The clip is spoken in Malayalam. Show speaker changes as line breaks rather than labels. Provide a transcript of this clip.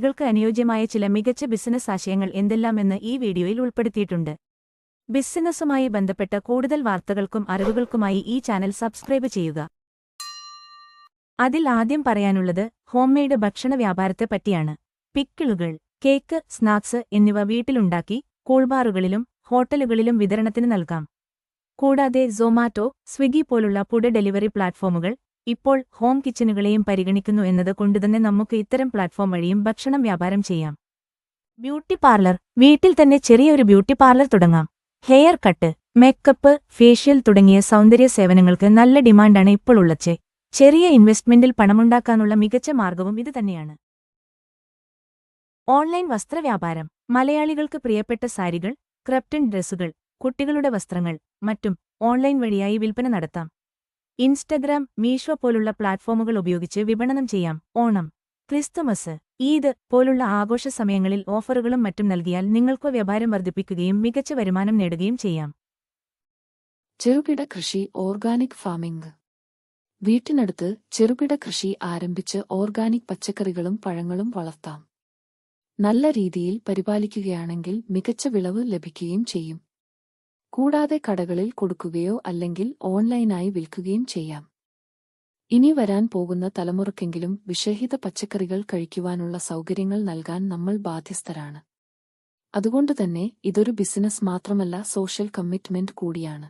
സ്ത്രീകൾക്ക് അനുയോജ്യമായ ചില മികച്ച ബിസിനസ് ആശയങ്ങൾ എന്തെല്ലാമെന്ന് ഈ വീഡിയോയിൽ ഉൾപ്പെടുത്തിയിട്ടുണ്ട്. ബിസിനസ്സുമായി ബന്ധപ്പെട്ട കൂടുതൽ വാർത്തകൾക്കും അറിവുകൾക്കുമായി ഈ ചാനൽ സബ്സ്ക്രൈബ് ചെയ്യുക. അതിൽ ആദ്യം പറയാനുള്ളത് ഹോംമെയ്ഡ് ഭക്ഷണ വ്യാപാരത്തെ പറ്റിയാണ്. പിക്കിളുകൾ, കേക്ക്, സ്നാക്സ് എന്നിവ വീട്ടിലുണ്ടാക്കി കൂൾബാറുകളിലും ഹോട്ടലുകളിലും വിതരണത്തിന് നൽകാം. കൂടാതെ സൊമാറ്റോ, സ്വിഗ്ഗി പോലുള്ള ഫുഡ് ഡെലിവറി പ്ലാറ്റ്ഫോമുകൾ ഇപ്പോൾ ഹോം കിച്ചനുകളെയും പരിഗണിക്കുന്നു എന്നത് കൊണ്ടുതന്നെ നമുക്ക് ഇത്തരം പ്ലാറ്റ്ഫോം വഴിയും ഭക്ഷണം വ്യാപാരം ചെയ്യാം. ബ്യൂട്ടി പാർലർ, വീട്ടിൽ തന്നെ ചെറിയൊരു ബ്യൂട്ടി പാർലർ തുടങ്ങാം. ഹെയർ കട്ട്, മേക്കപ്പ്, ഫേഷ്യൽ തുടങ്ങിയ സൗന്ദര്യ സേവനങ്ങൾക്ക് നല്ല ഡിമാൻഡാണ് ഇപ്പോൾ ഉള്ളത്. ചെറിയ ഇൻവെസ്റ്റ്മെന്റിൽ പണമുണ്ടാക്കാനുള്ള മികച്ച മാർഗവും ഇത് തന്നെയാണ്. ഓൺലൈൻ വസ്ത്രവ്യാപാരം, മലയാളികൾക്ക് പ്രിയപ്പെട്ട സാരികൾ, ക്രപ്റ്റൺ ഡ്രസ്സുകൾ, കുട്ടികളുടെ വസ്ത്രങ്ങൾ മറ്റും ഓൺലൈൻ വഴിയായി വിൽപ്പന നടത്താം. ഇൻസ്റ്റഗ്രാം, മീഷോ പോലുള്ള പ്ലാറ്റ്ഫോമുകൾ ഉപയോഗിച്ച് വിപണനം ചെയ്യാം. ഓണം, ക്രിസ്തുമസ്, ഈദ് പോലുള്ള ആഘോഷ സമയങ്ങളിൽ ഓഫറുകളും മറ്റും നൽകിയാൽ നിങ്ങൾക്ക് വ്യാപാരം വർദ്ധിപ്പിക്കുകയും മികച്ച വരുമാനം നേടുകയും ചെയ്യാം.
ചെറുകിട കൃഷി, ഓർഗാനിക് ഫാമിംഗ്. വീട്ടിനടുത്ത് ചെറുകിട കൃഷി ആരംഭിച്ച് ഓർഗാനിക് പച്ചക്കറികളും പഴങ്ങളും വളർത്താം. നല്ല രീതിയിൽ പരിപാലിക്കുകയാണെങ്കിൽ മികച്ച വിളവ് ലഭിക്കുകയും ചെയ്യും. കൂടാതെ കടകളിൽ കൊടുക്കുകയോ അല്ലെങ്കിൽ ഓൺലൈനായി വിൽക്കുകയും ചെയ്യാം. ഇനി വരാൻ പോകുന്ന തലമുറക്കെങ്കിലും വിഷരഹിത പച്ചക്കറികൾ കഴിക്കുവാനുള്ള സൗകര്യങ്ങൾ നൽകാൻ നമ്മൾ ബാധ്യസ്ഥരാണ്. അതുകൊണ്ടുതന്നെ ഇതൊരു ബിസിനസ് മാത്രമല്ല, സോഷ്യൽ കമ്മിറ്റ്മെന്റ് കൂടിയാണ്.